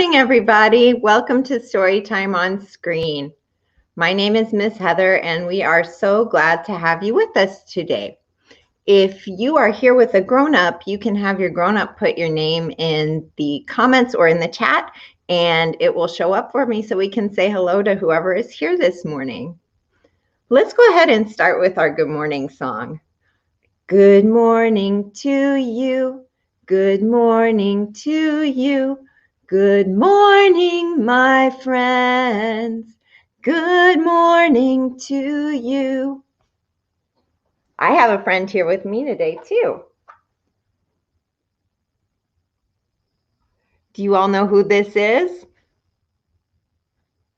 morning, everybody. Welcome to Storytime on Screen. My name is Miss Heather, and we are so glad to have you with us today. If you are here with a grown-up, you can have your grown-up put your name in the comments or in the chat, and it will show up for me so we can say hello to whoever is here this morning. Let's go ahead and start with our good morning song. Good morning to you. Good morning to you. Good morning, my friends. Good morning to you. I have a friend here with me today, too. Do you all know who this is?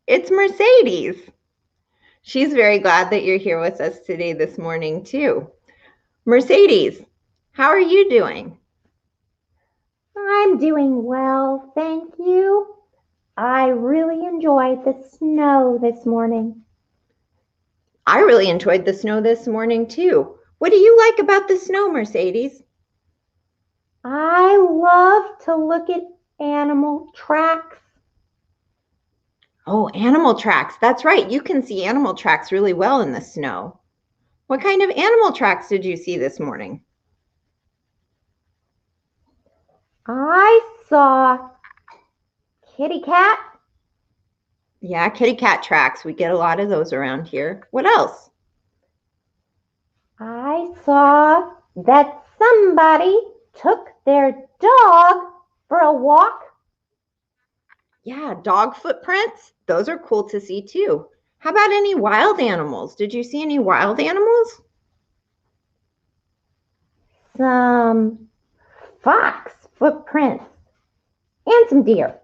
It's Mercedes. She's very glad that you're here with us today this morning, too. Mercedes, how are you doing? I'm doing well, thank you. I really enjoyed the snow this morning. I really enjoyed the snow this morning too. What do you like about the snow, Mercedes? I love to look at animal tracks. Oh, animal tracks. That's right. You can see animal tracks really well in the snow. What kind of animal tracks did you see this morning? I saw kitty cat. Yeah, kitty cat tracks. We get a lot of those around here. What else? I saw that somebody took their dog for a walk. Yeah, dog footprints. Those are cool to see too. How about any wild animals? Did you see any wild animals? Some fox footprints and some deer.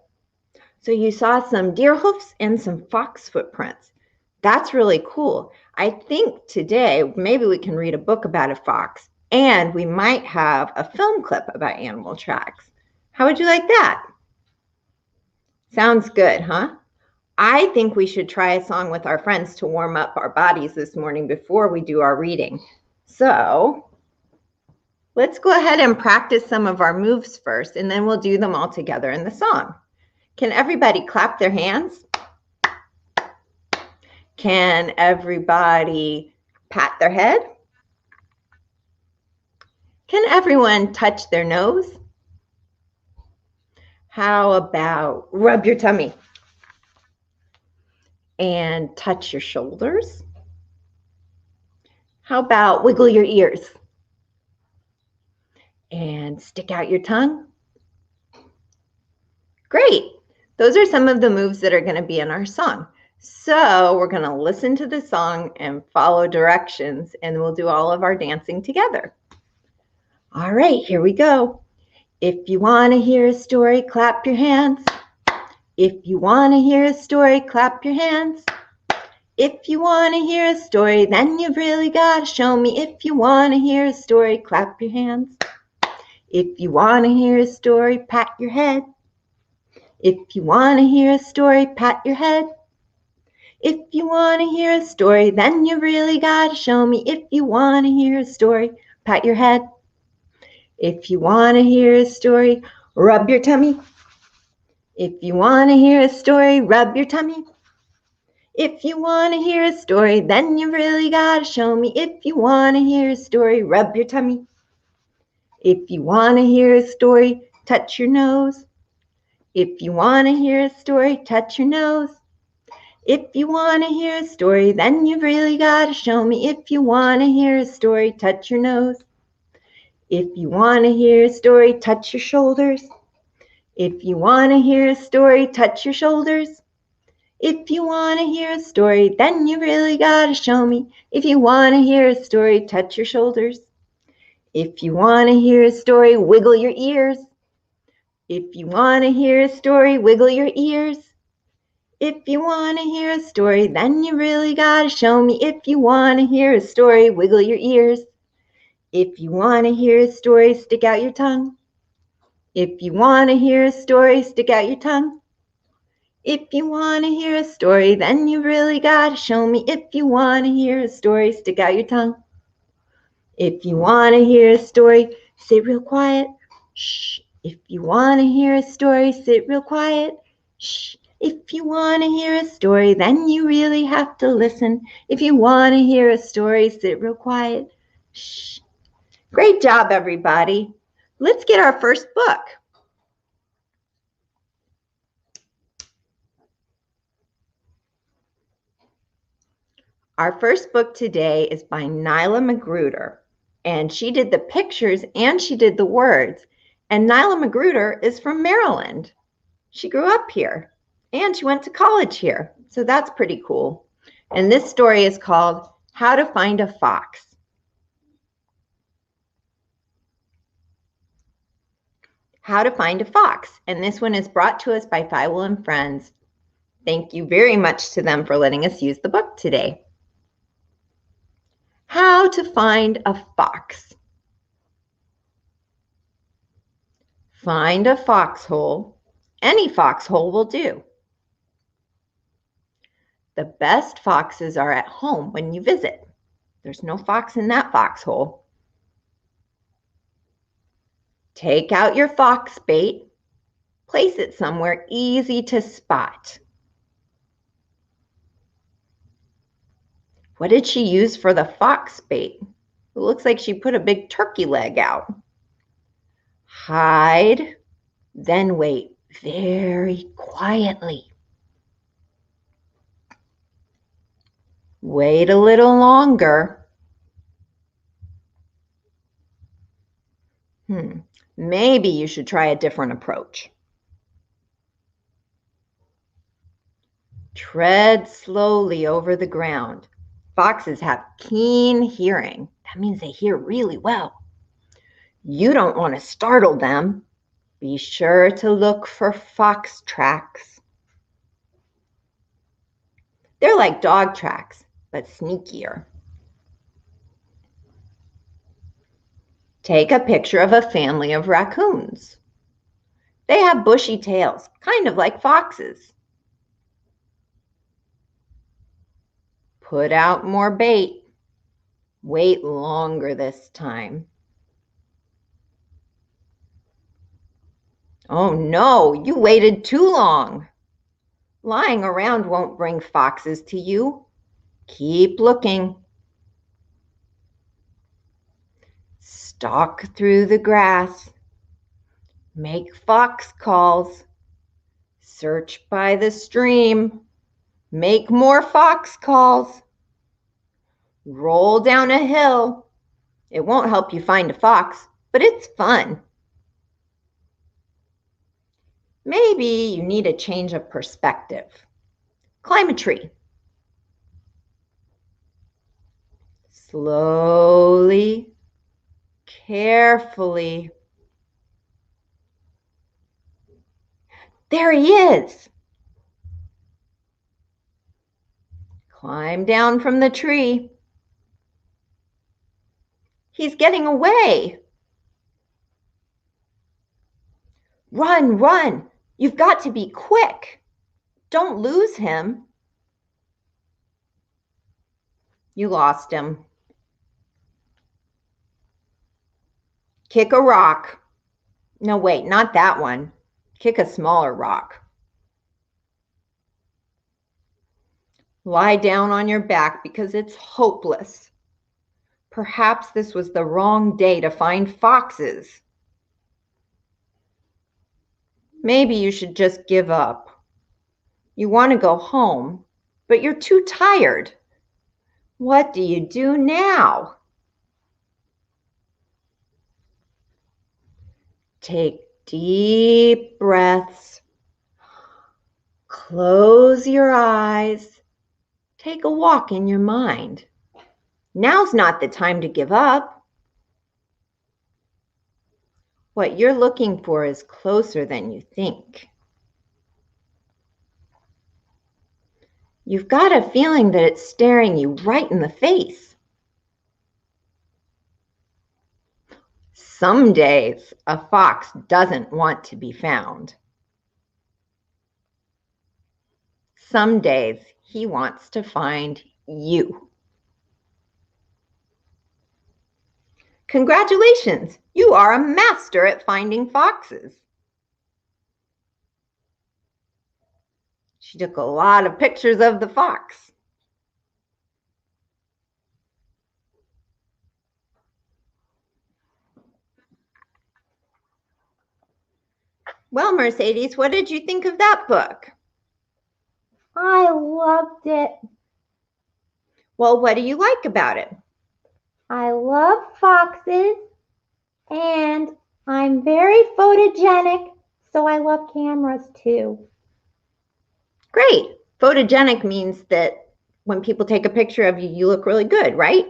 So you saw some deer hoofs and some fox footprints. That's really cool. I think today maybe we can read a book about a fox, and we might have a film clip about animal tracks. How would you like that? Sounds good, huh? I think we should try a song with our friends to warm up our bodies this morning before we do our reading. So let's go ahead and practice some of our moves first, and then we'll do them all together in the song. Can everybody clap their hands? Can everybody pat their head? Can everyone touch their nose? How about rub your tummy and touch your shoulders? How about wiggle your ears and stick out your tongue? Great. Those are some of the moves that are going to be in our song. So we're going to listen to the song and follow directions, and we'll do all of our dancing together. All right, here we go. If you want to hear a story, clap your hands. If you want to hear a story, clap your hands. If you want to hear a story, then you've really got to show me. If you want to hear a story, clap your hands. If you want to hear a story, pat your head. If you want to hear a story, pat your head. If you want to hear a story, then you really got to show me. If you want to hear a story, pat your head. If you want to hear a story, rub your tummy. If you want to hear a story, rub your tummy. If you want to hear a story, then you really got to show me. If you want to hear a story, rub your tummy. If you want to hear a story, touch your nose. If you want to hear a story, touch your nose. If you want to hear a story, then you've really got to show me. If you want to hear a story, touch your nose. If you want to hear a story, touch your shoulders. If you want to hear a story, touch your shoulders. If you want to hear a story, then you really got to show me. If you want to hear a story, touch your shoulders. If you want to hear a story, wiggle your ears. If you want to hear a story, wiggle your ears. If you want to hear a story, then you really got to show me. If you want to hear a story, wiggle your ears. If you want to hear a story, stick out your tongue. If you want to hear a story, stick out your tongue. If you want to hear a story, then you really got to show me. If you want to hear a story, stick out your tongue. If you want to hear a story, sit real quiet. Shh. If you want to hear a story, sit real quiet. Shh. If you want to hear a story, then you really have to listen. If you want to hear a story, sit real quiet. Shh. Great job, everybody. Let's get our first book. Our first book today is by Nyla Magruder, and she did the pictures and she did the words. And Nyla Magruder is from Maryland. She grew up here and she went to college here, so that's pretty cool. And this story is called How to Find a Fox. How to Find a Fox, and this one is brought to us by Fievel and Friends. Thank you very much to them for letting us use the book today. How to find a fox. Find a foxhole. Any foxhole will do. The best foxes are at home when you visit. There's no fox in that foxhole. Take out your fox bait. Place it somewhere easy to spot. What did she use for the fox bait? It looks like she put a big turkey leg out. Hide, then wait very quietly. Wait a little longer. Maybe you should try a different approach. Tread slowly over the ground. Foxes have keen hearing. That means they hear really well. You don't want to startle them. Be sure to look for fox tracks. They're like dog tracks, but sneakier. Take a picture of a family of raccoons. They have bushy tails, kind of like foxes. Put out more bait. Wait longer this time. Oh no, you waited too long. Lying around won't bring foxes to you. Keep looking. Stalk through the grass. Make fox calls. Search by the stream. Make more fox calls. Roll down a hill. It won't help you find a fox, but it's fun. Maybe you need a change of perspective. Climb a tree. Slowly, carefully. There he is. Climb down from the tree. He's getting away. Run, run. You've got to be quick. Don't lose him. You lost him. Kick a rock. No, wait, not that one. Kick a smaller rock. Lie down on your back because it's hopeless. Perhaps this was the wrong day to find foxes. Maybe you should just give up. You want to go home, but you're too tired. What do you do now? Take deep breaths. Close your eyes. Take a walk in your mind. Now's not the time to give up. What you're looking for is closer than you think. You've got a feeling that it's staring you right in the face. Some days, a fox doesn't want to be found. Some days, he wants to find you. Congratulations, you are a master at finding foxes. She took a lot of pictures of the fox. Well, Mercedes, what did you think of that book? I loved it. Well, what do you like about it? I love foxes, and I'm very photogenic, so I love cameras too. Great. Photogenic means that when people take a picture of you, you look really good, right?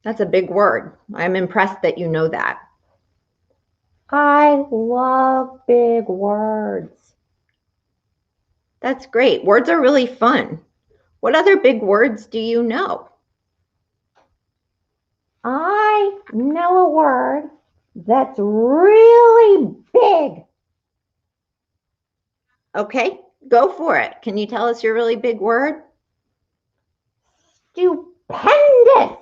That's a big word. I'm impressed that you know that. I love big words. That's great. Words are really fun. What other big words do you know? I know a word that's really big. Okay, go for it. Can you tell us your really big word? Stupendous.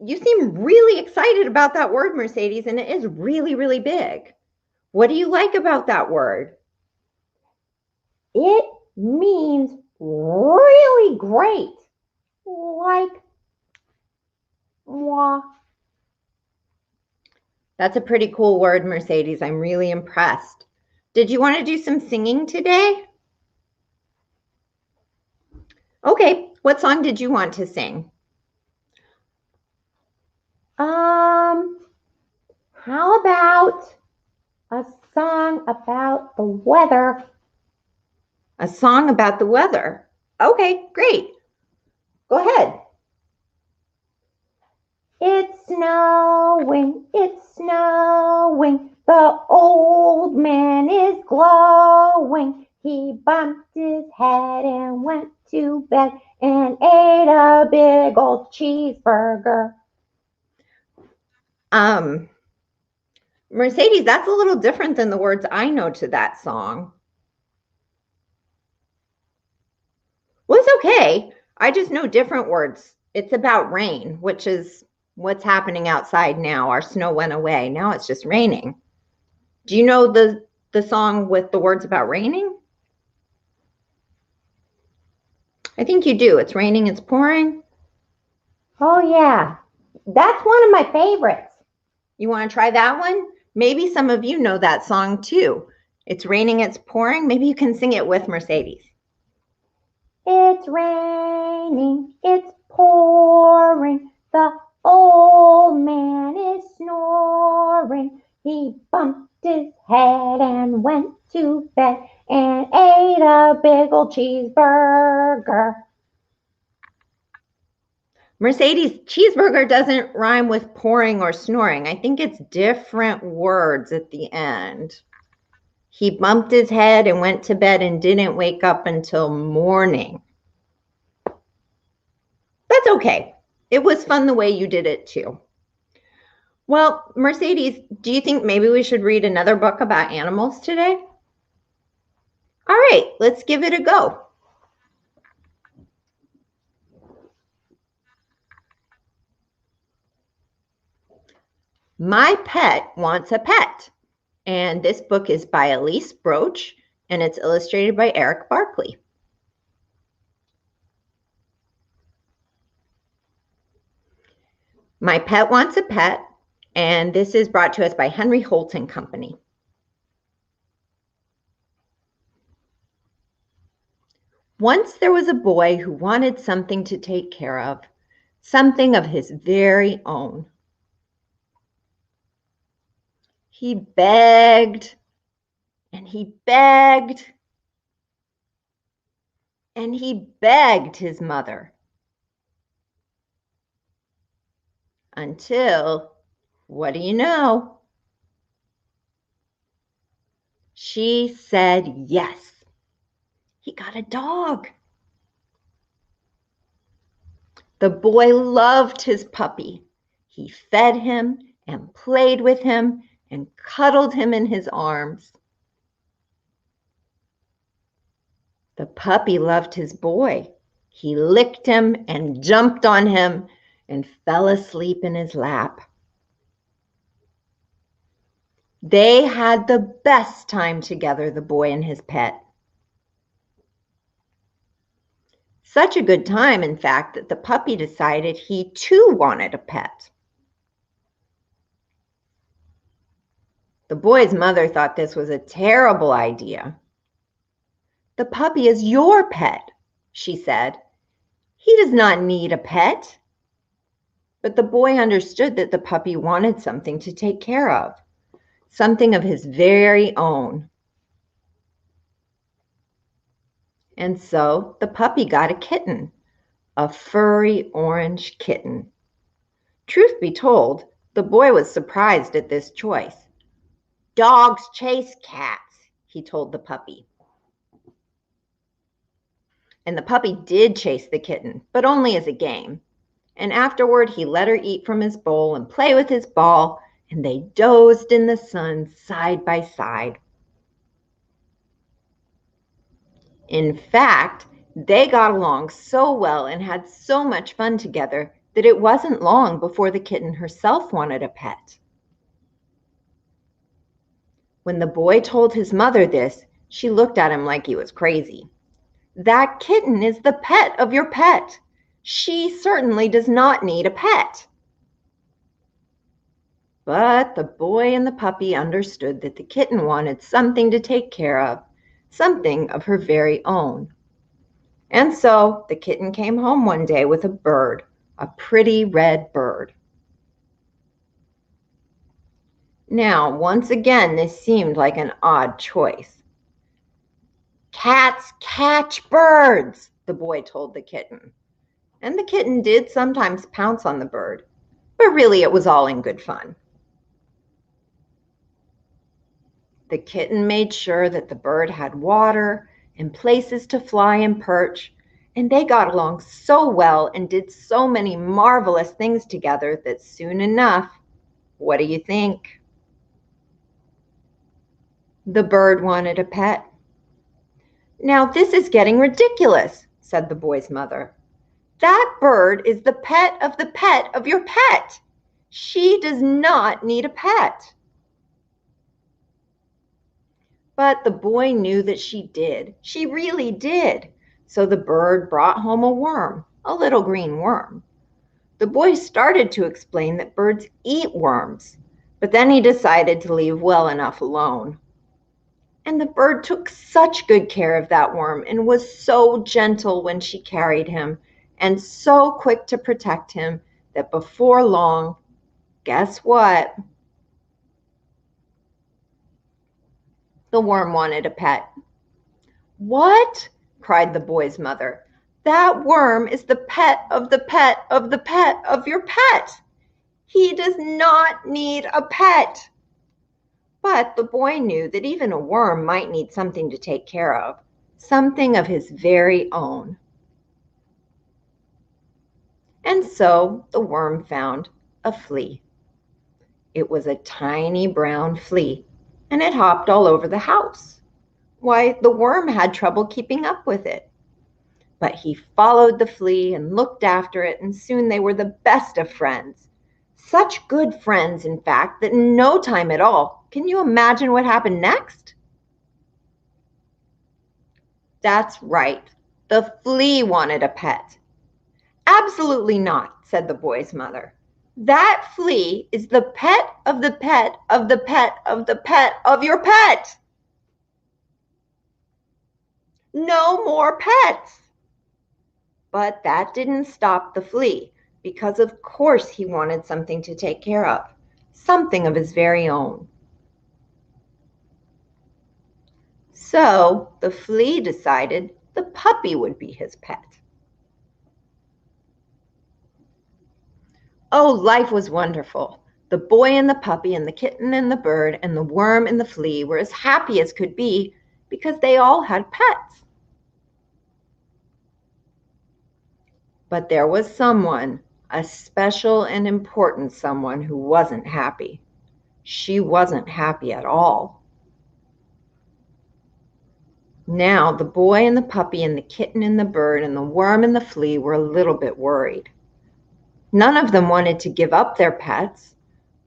You seem really excited about that word, Mercedes, and it is really, really big. What do you like about that word? It means really great. Like, mwah. That's a pretty cool word, Mercedes. I'm really impressed. Did you want to do some singing today? Okay, what song did you want to sing? How about a song about the weather? A song about the weather. Okay, great. Go ahead. It's snowing, the old man is glowing. He bumped his head and went to bed and ate a big old cheeseburger. Mercedes, that's a little different than the words I know to that song. Well, it's okay. I just know different words. It's about rain, which is what's happening outside now. Our snow went away. Now it's just raining. Do you know the song with the words about raining? I think you do. It's raining, it's pouring. Oh, yeah. That's one of my favorites. You want to try that one? Maybe some of you know that song too. It's raining, it's pouring. Maybe you can sing it with Mercedes. It's raining, it's pouring. The old man is snoring. He bumped his head and went to bed and ate a big old cheeseburger. Mercedes, cheeseburger doesn't rhyme with pouring or snoring. I think it's different words at the end. He bumped his head and went to bed and didn't wake up until morning. That's okay. It was fun the way you did it too. Well, Mercedes, do you think maybe we should read another book about animals today? All right, let's give it a go. My Pet Wants a Pet. And this book is by Elise Broach, and it's illustrated by Eric Barkley. My Pet Wants a Pet, and this is brought to us by Henry Holt & Company. Once there was a boy who wanted something to take care of, something of his very own. He begged, and he begged, and he begged his mother. Until, what do you know? She said yes. He got a dog. The boy loved his puppy. He fed him and played with him and cuddled him in his arms. The puppy loved his boy. He licked him and jumped on him and fell asleep in his lap. They had the best time together, the boy and his pet. Such a good time, in fact, that the puppy decided he too wanted a pet. The boy's mother thought this was a terrible idea. "The puppy is your pet," she said. "He does not need a pet." But the boy understood that the puppy wanted something to take care of, something of his very own. And so the puppy got a kitten, a furry orange kitten. Truth be told, the boy was surprised at this choice. "Dogs chase cats," he told the puppy. And the puppy did chase the kitten, but only as a game. And afterward, he let her eat from his bowl and play with his ball, and they dozed in the sun side by side. In fact, they got along so well and had so much fun together that it wasn't long before the kitten herself wanted a pet. When the boy told his mother this, she looked at him like he was crazy. "That kitten is the pet of your pet. She certainly does not need a pet." But the boy and the puppy understood that the kitten wanted something to take care of, something of her very own. And so the kitten came home one day with a bird, a pretty red bird. Now, once again, this seemed like an odd choice. "Cats catch birds," the boy told the kitten. And the kitten did sometimes pounce on the bird, but really it was all in good fun. The kitten made sure that the bird had water and places to fly and perch, and they got along so well and did so many marvelous things together that soon enough, what do you think? The bird wanted a pet. "Now this is getting ridiculous," said the boy's mother. "That bird is the pet of your pet. She does not need a pet." But the boy knew that she did. She really did. So the bird brought home a worm, a little green worm. The boy started to explain that birds eat worms, but then he decided to leave well enough alone. And the bird took such good care of that worm and was so gentle when she carried him and so quick to protect him that before long, guess what? The worm wanted a pet. "What?" cried the boy's mother. "That worm is the pet of the pet of the pet of your pet. He does not need a pet." But the boy knew that even a worm might need something to take care of, something of his very own. And so the worm found a flea. It was a tiny brown flea, and it hopped all over the house. Why, the worm had trouble keeping up with it. But he followed the flea and looked after it, and soon they were the best of friends. Such good friends, in fact, that in no time at all, can you imagine what happened next? That's right. The flea wanted a pet. "Absolutely not," said the boy's mother. "That flea is the pet of the pet of the pet of the pet of your pet. No more pets." But that didn't stop the flea, because of course he wanted something to take care of, something of his very own. So the flea decided the puppy would be his pet. Oh, life was wonderful. The boy and the puppy and the kitten and the bird and the worm and the flea were as happy as could be because they all had pets. But there was someone, a special and important someone, who wasn't happy. She wasn't happy at all. Now the boy and the puppy and the kitten and the bird and the worm and the flea were a little bit worried. None of them wanted to give up their pets.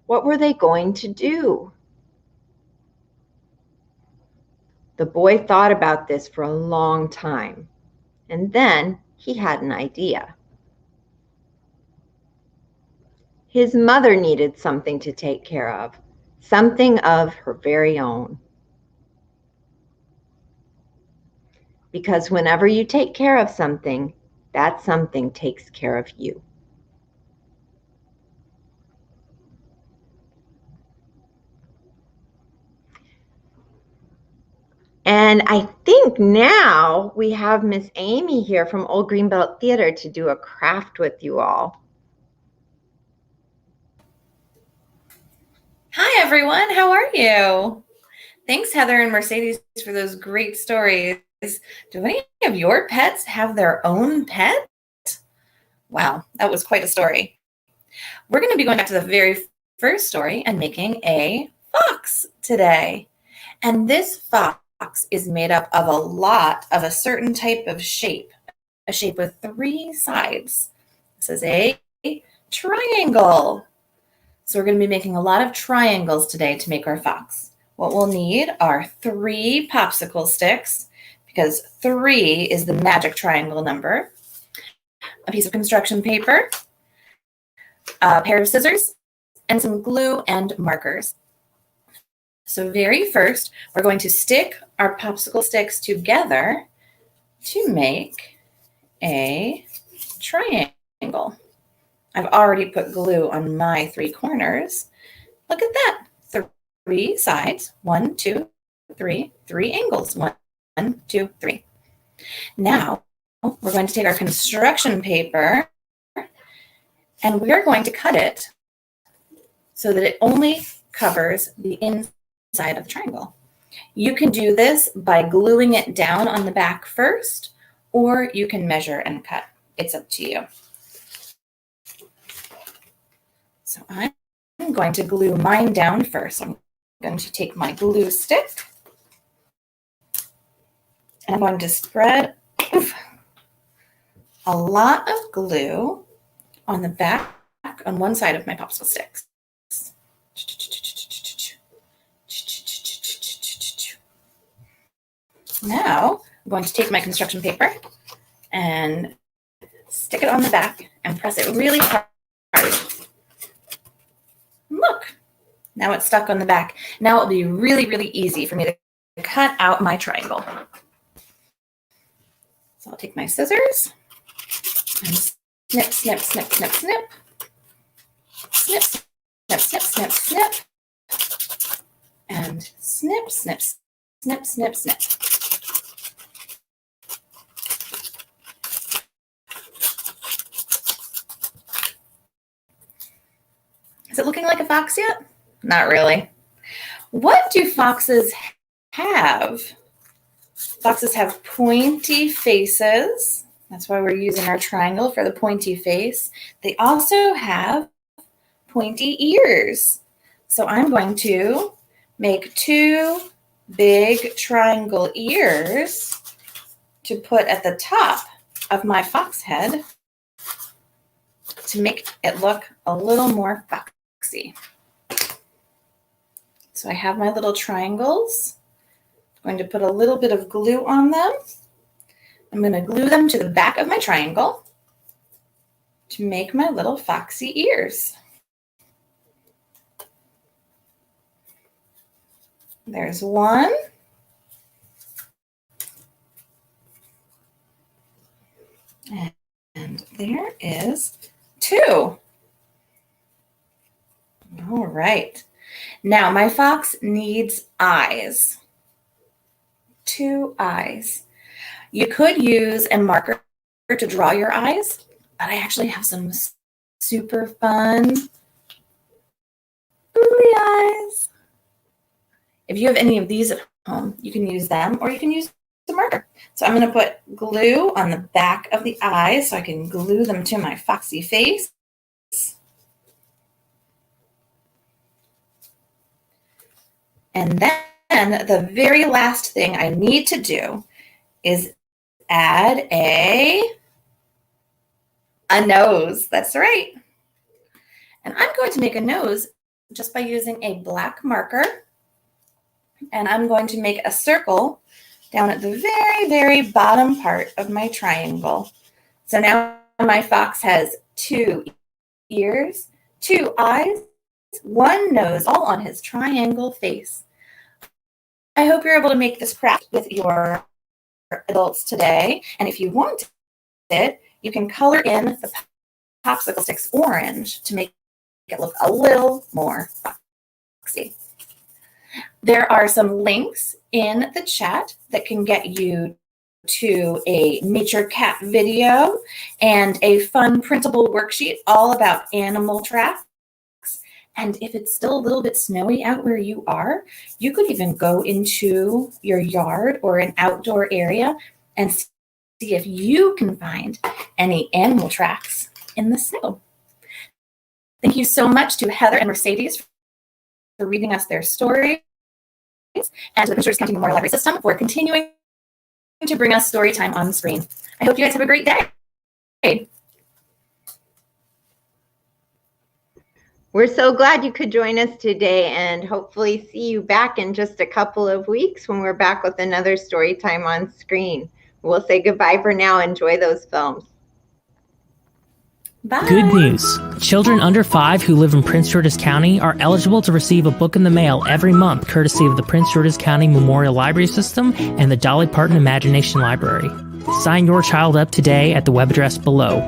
What were they going to do? The boy thought about this for a long time, and then he had an idea. His mother needed something to take care of, something of her very own. Because whenever you take care of something, that something takes care of you. And I think now we have Miss Amy here from Old Greenbelt Theater to do a craft with you all. Hi, everyone. How are you? Thanks, Heather and Mercedes, for those great stories. Do any of your pets have their own pet? Wow, that was quite a story. We're going to be going back to the very first story and making a fox today. And this fox is made up of a lot of a certain type of shape, a shape with 3 sides. This is a triangle. So we're going to be making a lot of triangles today to make our fox. What we'll need are 3 popsicle sticks, because 3 is the magic triangle number, a piece of construction paper, a pair of scissors, and some glue and markers. So very first, we're going to stick our popsicle sticks together to make a triangle. I've already put glue on my 3 corners. Look at that. 3 sides. 1, 2, 3. 3 angles. 1, 2, 3. Now, we're going to take our construction paper and we are going to cut it so that it only covers the inside of the triangle. You can do this by gluing it down on the back first, or you can measure and cut. It's up to you. So I'm going to glue mine down first. I'm going to take my glue stick and I'm going to spread a lot of glue on the back, on one side of my popsicle sticks. Now I'm going to take my construction paper and stick it on the back and press it really hard. Look, now it's stuck on the back. Now it'll be really, really easy for me to cut out my triangle. So I'll take my scissors and snip, snip, snip, snip, snip. Snip, snip, snip, snip, snip. And snip, snip, snip, snip, snip. Is it looking like a fox yet? Not really. What do foxes have? Foxes have pointy faces. That's why we're using our triangle for the pointy face. They also have pointy ears. So I'm going to make 2 big triangle ears to put at the top of my fox head to make it look a little more foxy. So I have my little triangles. I'm going to put a little bit of glue on them. I'm going to glue them to the back of my triangle to make my little foxy ears. There's 1. And there is 2. All right. Now my fox needs eyes. 2 eyes. You could use a marker to draw your eyes, but I actually have some super fun googly eyes. If you have any of these at home, you can use them or you can use the marker. So I'm going to put glue on the back of the eyes so I can glue them to my foxy face. And then the very last thing I need to do is add a nose. That's right. And I'm going to make a nose just by using a black marker. And I'm going to make a circle down at the very, very bottom part of my triangle. So now my fox has 2 ears, 2 eyes, 1 nose, all on his triangle face. I hope you're able to make this craft with your adults today. And if you want it, you can color in the popsicle sticks orange to make it look a little more foxy. There are some links in the chat that can get you to a nature cat video and a fun printable worksheet all about animal tracks. And if it's still a little bit snowy out where you are, you could even go into your yard or an outdoor area and see if you can find any animal tracks in the snow. Thank you so much to Heather and Mercedes for reading us their stories, and to the Prince George's County Memorial Library System for continuing to bring us story time on screen. I hope you guys have a great day. We're so glad you could join us today, and hopefully see you back in just a couple of weeks when we're back with another story time on screen. We'll say goodbye for now. Enjoy those films. Bye. Good news. Children under 5 who live in Prince George's County are eligible to receive a book in the mail every month, courtesy of the Prince George's County Memorial Library System and the Dolly Parton Imagination Library. Sign your child up today at the web address below.